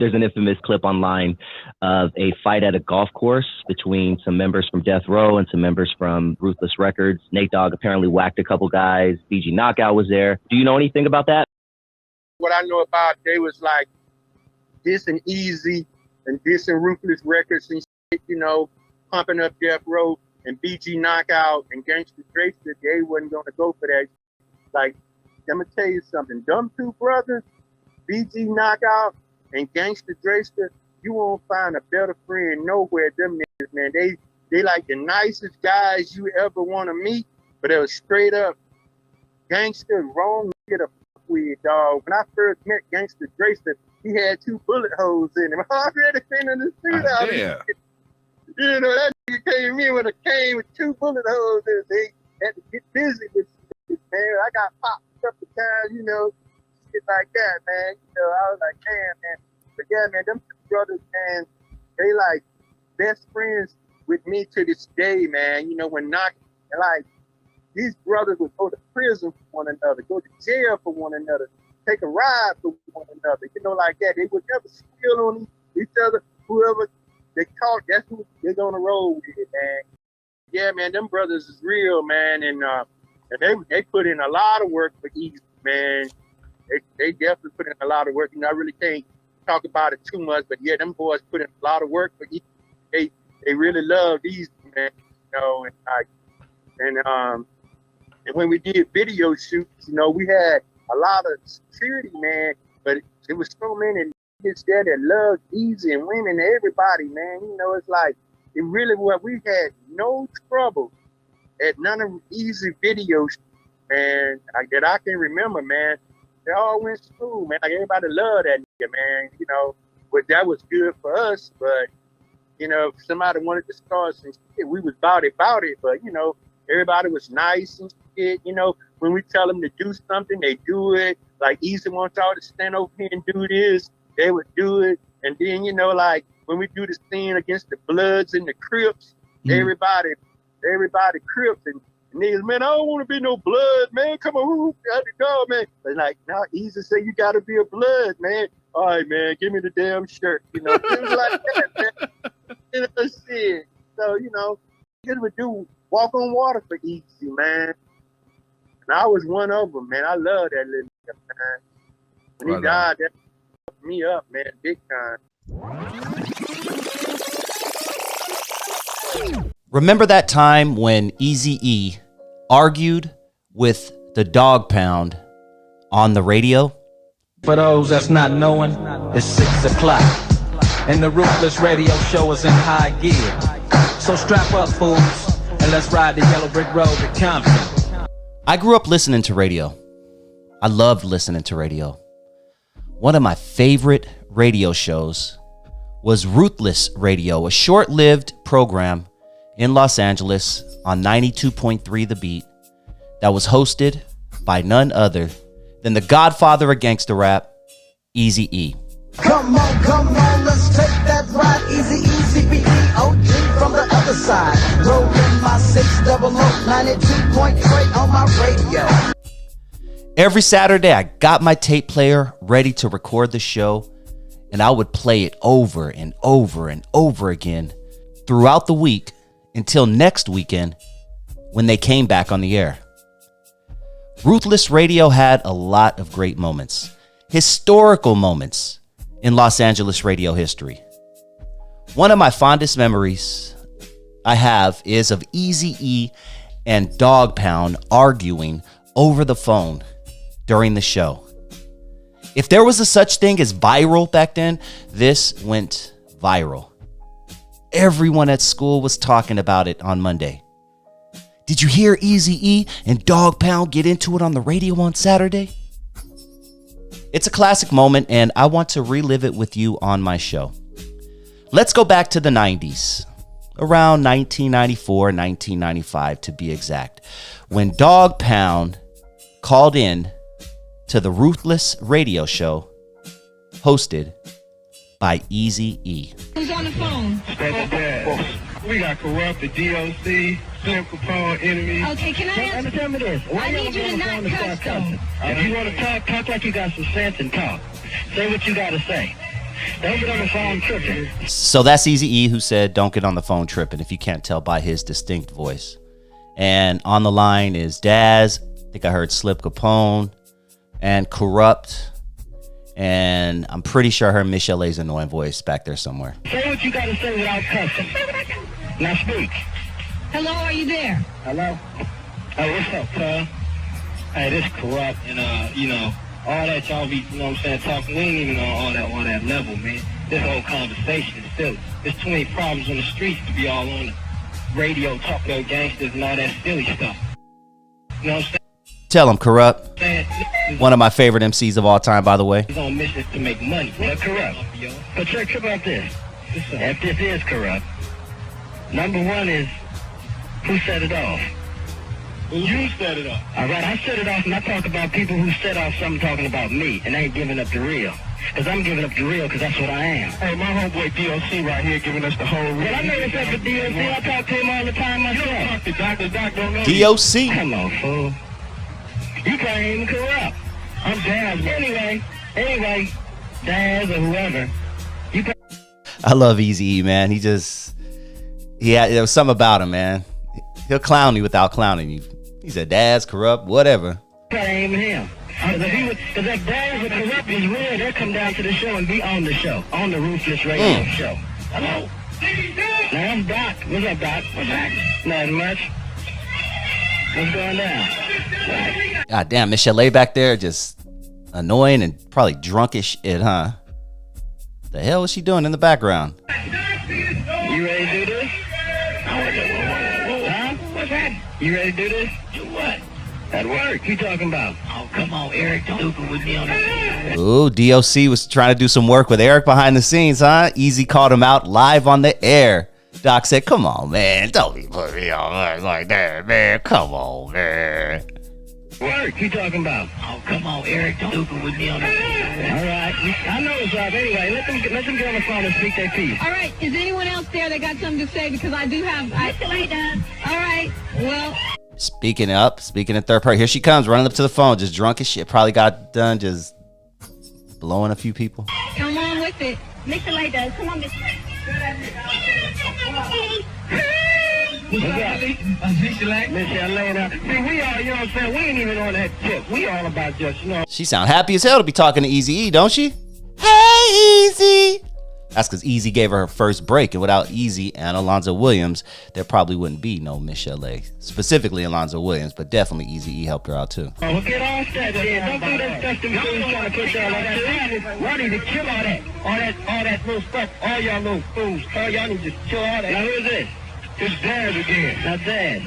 There's an infamous clip online of a fight at a golf course between some members from Death Row and some members from Ruthless Records. Nate Dogg apparently whacked a couple guys. BG Knockout was there. Do you know anything about that? What I know about, they was like this and EAZY and this and Ruthless Records and shit, you know, pumping up Death Row, and BG Knockout and Gangsta DRESTA, they wasn't gonna go for that. Like, let me tell you something. Them two brothers, BG Knockout and Gangsta DRESTA, you won't find a better friend nowhere. Them niggas, man, they like the nicest guys you ever want to meet, but they was straight up gangster, wrong nigga to fuck with, dog. When I first met Gangsta DRESTA, he had 2 bullet holes in him. I already been in the street out here. You know, that nigga came in with a cane with 2 bullet holes in it. They had to get busy with shit, man. I got popped a couple times, you know, shit like that, man. You know, I was like, damn, man. But yeah, man, them two brothers, man, they like best friends with me to this day, man. You know, when like, these brothers would go to prison for one another, go to jail for one another, take a ride for one another, you know, like that. They would never steal on each other. Whoever they caught, that's who they're gonna roll with, man. Yeah, man, them brothers is real, man, and they put in a lot of work for EAZY, man. They definitely put in a lot of work. You know, I really can't talk about it too much, but yeah, them boys put in a lot of work for EAZY. They really love EAZY, man. You know, and when we did video shoots, you know, we had a lot of security, man, but it was so many niggas there that loved EAZY and women, everybody, man. You know, it's like, it really was, we had no trouble at none of EAZY videos, man, that I can remember, man. They all went to school, man. Like, everybody loved that nigga, man, you know. But that was good for us, but, you know, if somebody wanted to start some shit, we was about it, but, you know, everybody was nice and shit, you know. When we tell them to do something, they do it. Like, EAZY wants y'all to stand over here and do this, they would do it. And then, you know, like, when we do the scene against the Bloods and the Crips, everybody Crips and niggas, man, I don't want to be no Blood, man. Come on, who got to go, man? But like, now EAZY say you got to be a Blood, man. All right, man, give me the damn shirt, you know, things like that, man. You know, shit. So, you know, niggas would do walk on water for EAZY, man. And I was one of them, man. I love that little nigga, man. When he died, that fucked me up, man, big time. Remember that time when EAZY argued with the Dogg Pound on the radio? For those that's not knowing, it's 6 o'clock, and the Ruthless radio show is in high gear. So strap up, fools, and let's ride the yellow brick road to Compton. I grew up listening to radio. I loved listening to radio. One of my favorite radio shows was Ruthless Radio, a short-lived program in Los Angeles on 92.3 The Beat that was hosted by none other than the godfather of gangster rap, EAZY. Come on, let's take that ride. Easy, B-E-O-G from the other side. Rolling my 600 92.3 on my radio. Every Saturday, I got my tape player ready to record the show, and I would play it over and over and over again throughout the week until next weekend when they came back on the air. Ruthless Radio had a lot of great moments, historical moments in Los Angeles radio history. One of my fondest memories I have is of EAZY and Dogg Pound arguing over the phone during the show. If there was a such thing as viral back then, this went viral. Everyone at school was talking about it on Monday. Did you hear EAZY and Dogg Pound get into it on the radio on Saturday? It's a classic moment, and I want to relive it with you on my show. Let's go back to the 90s, around 1994, 1995 to be exact, when Dogg Pound called in to the Ruthless Radio show hosted by EAZY. Who's on the phone? We got corrupted DOC, Simple Phone Enemy. Okay, can I ask? Tell me this. I need you to not cuss, though. If you want to talk like you got some sense and talk. Say what you got to say. Don't get on the phone tripping. So that's EAZY who said, don't get on the phone tripping, if you can't tell by his distinct voice. And on the line is Daz. I think I heard Slip Capone and Corrupt. And I'm pretty sure I heard Miss LA's annoying voice back there somewhere. Say what you got to say without cussing. Now speak. Hello, are you there? Hello? Hey, what's up, cuz? Hey, this Corrupt and, you know, all that y'all be, you know what I'm saying, talking, we ain't even on all that level, man. This whole conversation is silly. There's too many problems on the streets to be all on the radio talking to gangsters and all that silly stuff. You know what I'm saying? Tell him, Corrupt. One of my favorite MCs of all time, by the way. He's on missions to make money. But Corrupt. But check about this. If this is Corrupt, number one is, who set it off? You set it off. All right, I set it off, and I talk about people who set off something talking about me, and ain't giving up the real. Because I'm giving up the real, because that's what I am. Hey, my homeboy DOC right here giving us the whole real. Well, I know what's up with DOC. I talk to him all the time myself. You don't talk to Dr. Doc, don't know DOC. Come on, fool. You can't even Corrupt. I'm Daz. Anyway, Daz or whoever. I love EAZY, man. There was something about him, man. He'll clown you without clowning you. He said, Daz, Corrupt, whatever. That ain't him. Because if Daz or Corrupt is real, they'll come down to the show and be on the show, on the Ruthless Radio show. Hello? Now, I'm Doc. What's up, Doc? What's that? Nothing much. What's going down? God damn, Miss LA back there just annoying and probably drunk as shit, huh? The hell was she doing in the background? You ready to do this? Huh? What's that? You ready to do this? Do what? At work. You talking about? Oh, come on, Eric. Don't stupid with me on that. Ooh, DOC was trying to do some work with Eric behind the scenes, huh? EAZY called him out live on the air. Doc said, come on, man. Don't be putting me on like that, man. Come on, man. Work. You talking about? Oh, come on, Eric. Don't stupid with me on that. All right. I know it's up. Anyway, let them get on the phone and speak their piece. All right, is anyone else there that got something to say? Because I do have... All right, well... Speaking in third party. Here she comes, running up to the phone, just drunk as shit. Probably got done just blowing a few people. Come on with it. Mr. Lay does. Come on, Mr. Lay. What's up? Mr. Lay. See, we are, you know what I'm saying? We ain't even on that tip. We all about just, you know. She sound happy as hell to be talking to EAZY, don't she? Hey, EAZY. That's because EAZY gave her first break, and without EAZY and Alonzo Williams, there probably wouldn't be no Miss LA. Specifically Alonzo Williams, but definitely EAZY helped her out too. Oh, well, get off that then. Don't do that stuff to me. Y'all trying to push y'all like that. Y'all need to kill all that little stuff. All y'all little fools. All y'all need to kill all that. Now who is this? It's Daz again. Now Daz.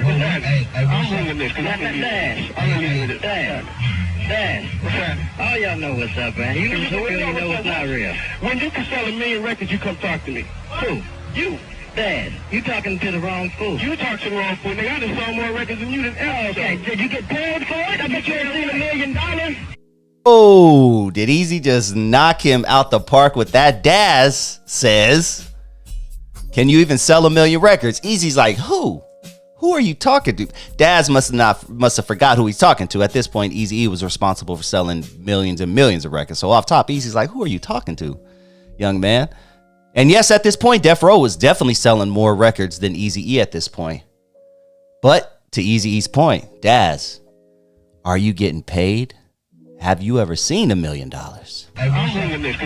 What's that? I'm bringing this. Not Daz. I'm bringing this. Daz. All y'all know what's up, man. You know what's not real. When you can sell 1 million records, you come talk to me. Who? You. Dad, you talking to the wrong fool. You talk to the wrong fool. Nigga, I done sold more records than you than ever. Okay, did you get paid for it? I bet you ain't seen $1 million. Oh, did EAZY just knock him out the park with that? Daz says, can you even sell 1 million records? EAZY's like, who? Who are you talking to? Daz must have forgot who he's talking to. At this point, EAZY was responsible for selling millions and millions of records. So off top, EAZY's like, who are you talking to, young man? And yes, at this point, Death Row was definitely selling more records than Eazy-E at this point. But to Eazy-E's point, Daz, are you getting paid? Have you ever seen $1 million? I'm bringing this.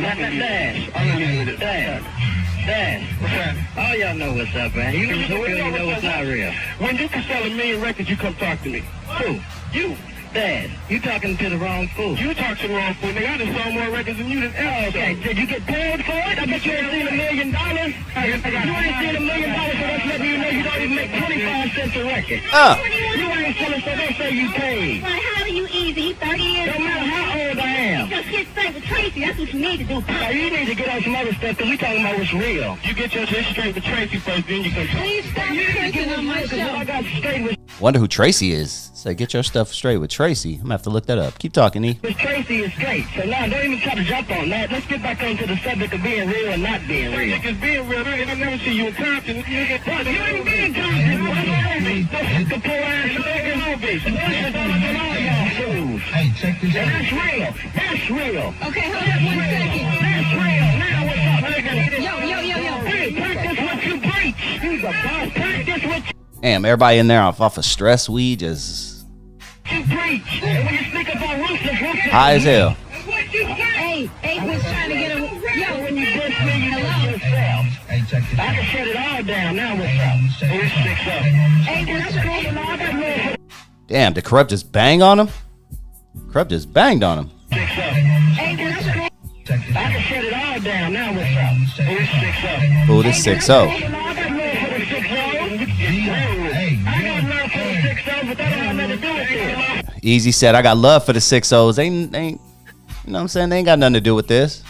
Dad. All y'all know what's up, man. You know what's not real. When you can sell 1 million records, you come talk to me. Who? You. Dad, you talking to the wrong fool. You talk to the wrong fool. Nigga, I done sold more records than you than ever. Okay, did you get paid for it? I bet you ain't seen $1 million. You ain't seen $1 million, so that's letting you know you don't even make 25 cents a record. You ain't selling, so don't say you paid. Well, how are you, Easy? 30 years Don't matter how old I am. Just get straight with Tracy. That's what you need to do. Now, you need to get on some other stuff, because we talking about what's real. You get your shit straight with Tracy first, then you can talk. Please stop cursing on my show. I got straight with Wonder who Tracy is. Say, get your stuff straight with Tracy. I'm gonna have to look that up. Keep talking, E. Tracy is straight. So now, don't even try to jump on that. Let's get back onto the subject of being real and not being real. Because being real, I never see you in Compton. You ain't been in Compton. The poor ass nigga. fools. Hey, check this out. That's real. That's real. Okay, hold up 1 second. That's real. Now what's up, nigga? Yo. Hey, practice what you preach. He's a boss. Practice what Damn, everybody in there off of stress weed just you preach. And when you speak about ruthless, high as hell. what you say. Hey, was trying to get a... Yo, When you diss me, you hello? diss yourself. Hey, check this I out. can shut it all down. Now what's up? Who's 6 up? Hey, That's cool. And I got no Damn, did Corrupt just bang on him? Corrupt just banged on him. 6 up. hey, that's cool. Check this I out. can shut it all down. Now what's up? Who's 6 up? Ooh, this 6-0. I got love for the 6 I got love for the 6 but that don't have nothing to do with it. Easy said, I got love for the 6-0s. Ain't, you know what I'm saying? They ain't got nothing to do with this.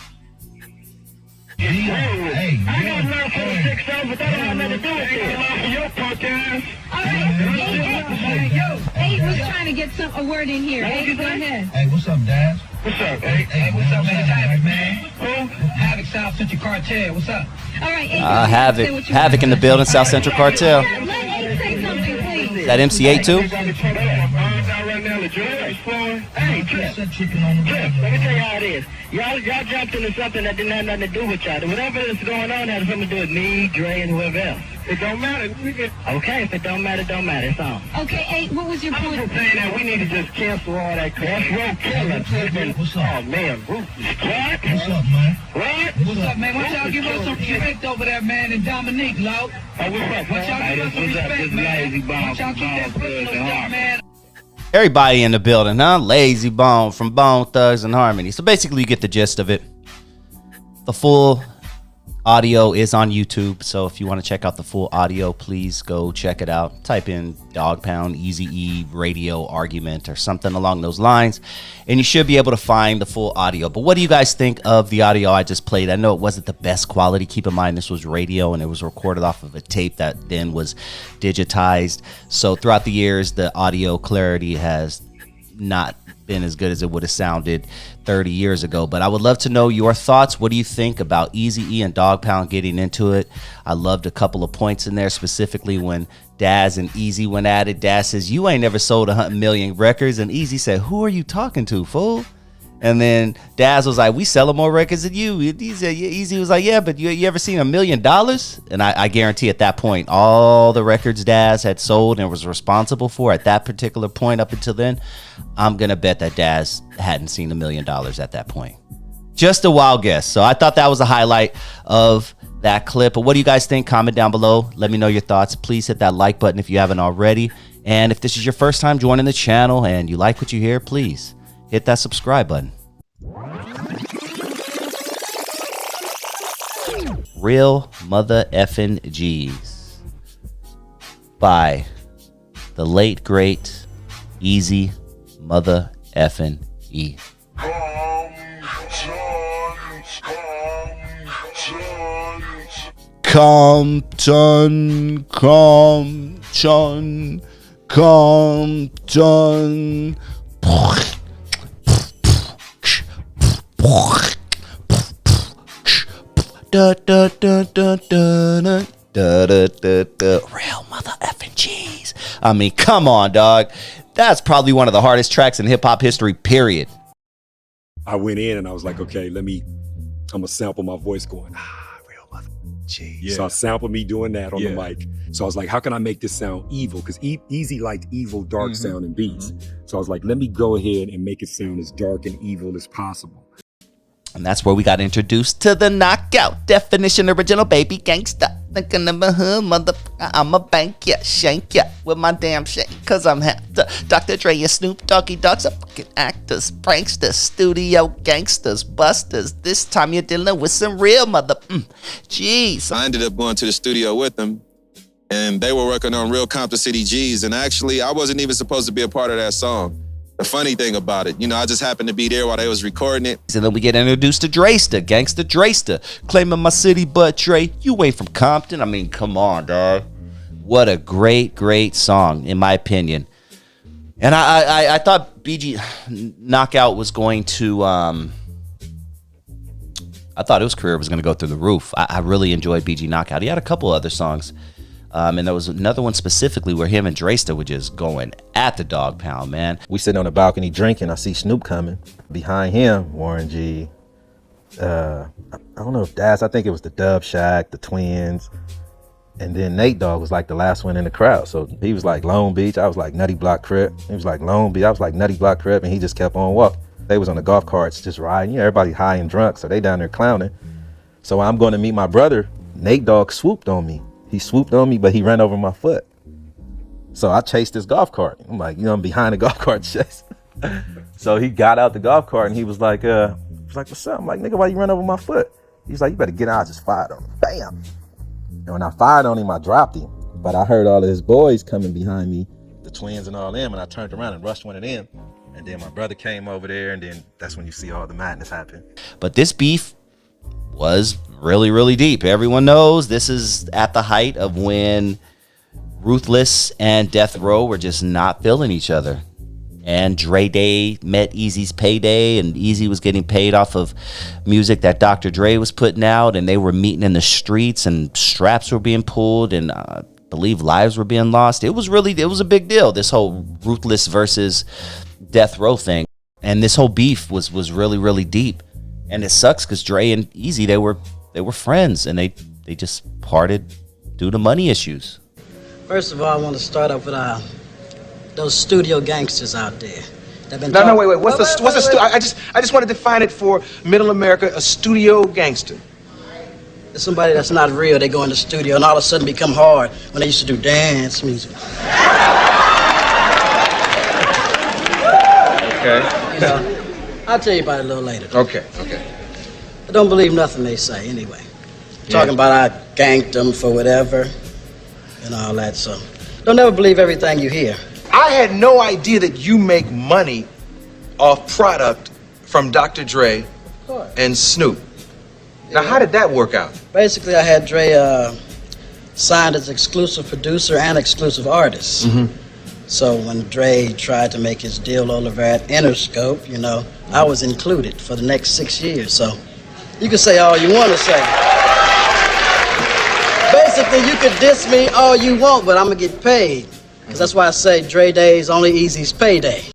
I got love for the 6 but that don't have nothing to do with it. Your punk ass. All right. Hey, was trying to get a word in here. Hey, go ahead. Hey, what's up, Dad? What's up, hey? Hey, what's up, man? Havoc, man. Who? Havoc South Central Cartel. What's up? All right. Hey, Havoc in the building, South Central Cartel. Let Abe say something, please. Is that MC8 too? Hey, Trip, let me tell you how it is. Y'all jumped into something that didn't have nothing to do with y'all. Whatever is going on has something to do with me, Dre, and whoever else. It don't matter. Okay, if it don't matter, don't matter. It's on. Okay, hey, what was your I'm point? just saying that we need to just cancel all that crap. That's real killer. What's up? Oh, man. Ruthless. What? What's up, man? What? What's up, man? Why y'all give us some respect over there, man, and Dominique, low? Oh, what's up? Why y'all give us some respect, man? Why y'all keep that foot up, man? Everybody in the building, huh? Lazy Bone from Bone Thugs and Harmony. So basically, you get the gist of it. The full audio is on YouTube, so if you want to check out the full audio, please go check it out. Type in Dog Pound, EAZY radio argument or something along those lines, and you should be able to find the full audio. But what do you guys think of the audio I just played? I know it wasn't the best quality. Keep in mind, this was radio, and it was recorded off of a tape that then was digitized. So throughout the years, the audio clarity has not been as good as it would have sounded 30 years ago. But I would love to know your thoughts. What do you think about EAZY and Dog Pound getting into it? I loved a couple of points in there, specifically when Daz and EAZY went at it. Daz says, you ain't never sold 100 million records. And EAZY said, who are you talking to, fool? And then Daz was like, we selling more records than you. EAZY was like, yeah, but you ever seen $1 million? And I guarantee at that point, all the records Daz had sold and was responsible for at that particular point up until then, I'm going to bet that Daz hadn't seen $1 million at that point. Just a wild guess. So I thought that was a highlight of that clip. But what do you guys think? Comment down below. Let me know your thoughts. Please hit that like button if you haven't already. And if this is your first time joining the channel and you like what you hear, please hit that subscribe button. Real Mother Effin' G's by the late great EAZY Mother Effin' E. Compton, Compton, Compton. Da, da, da, da, da, da, da, da, da. Real Mother Effin' G's. I mean, come on, dog. That's probably one of the hardest tracks in hip hop history, period. I went in and I was like, okay, I'm gonna sample my voice going, real mother G. Yeah. So I sampled me doing that on the mic. So I was like, how can I make this sound evil? Because EAZY liked evil, dark sounding beats. So I was like, let me go ahead and make it sound as dark and evil as possible. And that's where we got introduced to the knockout definition, original baby gangsta. Thinking of a hood, motherfucker, I'ma bank ya, shank ya with my damn shake, cause I'm happy. Dr. Dre and Snoop Doggy Dogs are fucking actors, pranksters, studio gangsters, busters. This time you're dealing with some real mother. Jeez. I ended up going to the studio with them, and they were working on Real Compton City G's, and actually I wasn't even supposed to be a part of that song. The funny thing about it, I just happened to be there while they was recording it. And then we get introduced to DRESTA, Gangsta DRESTA, claiming my city, but Dre, you ain't from Compton. I mean, come on, dog. What a great, great song, in my opinion. And I thought BG Knockout was going to, I thought his career was going to go through the roof. I really enjoyed BG Knockout. He had a couple other songs And there was another one specifically where him and DRESTA were just going at the dog pound, man. We sitting on the balcony drinking. I see Snoop coming. Behind him, Warren G. I don't know if I think it was the Dub Shack, the Twins. And then Nate Dogg was like the last one in the crowd. So he was like Long Beach. I was like Nutty Block Crip. He was like Long Beach. I was like Nutty Block Crip. And he just kept on walking. They was on the golf carts just riding. Everybody high and drunk. So they down there clowning. So I'm going to meet my brother. Nate Dogg swooped on me. He swooped on me, but he ran over my foot. So I chased this golf cart. I'm like, I'm behind the golf cart chase. So he got out the golf cart and he was like, what's up? I'm like, nigga, why you run over my foot? He's like, you better get out. I just fired on him. Bam. And when I fired on him, I dropped him. But I heard all of his boys coming behind me, the Twins and all them, and I turned around and rushed one of them. And then my brother came over there, and then that's when you see all the madness happen. But this beef was really, really deep. Everyone knows this is at the height of when Ruthless and Death Row were just not feeling each other. And Dre Day met Eazy's payday, and Eazy was getting paid off of music that Dr. Dre was putting out, and they were meeting in the streets, and straps were being pulled, and I believe lives were being lost. It was a big deal, this whole Ruthless versus Death Row thing. And this whole beef was really, really deep. And it sucks because Dre and Eazy, they were friends, and they just parted due to money issues. First of all, I want to start off with those studio gangsters out there. No, wait. What's the studio? I just want to define it for Middle America. A studio gangster. It's somebody that's not real. They go in the studio and all of a sudden become hard when they used to do dance music. Okay. I'll tell you about it a little later. Okay. I don't believe nothing they say anyway. Talking about I ganked them for whatever and all that, so don't ever believe everything you hear. I had no idea that you make money off product from Dr. Dre and Snoop. Now, how did that work out? Basically, I had Dre signed as exclusive producer and exclusive artist. Mm-hmm. So when Dre tried to make his deal over at Interscope, I was included for the next 6 years. So you can say all you want to say. Basically, you could diss me all you want, but I'm going to get paid. Because that's why I say Dre Day is only Eazy's payday.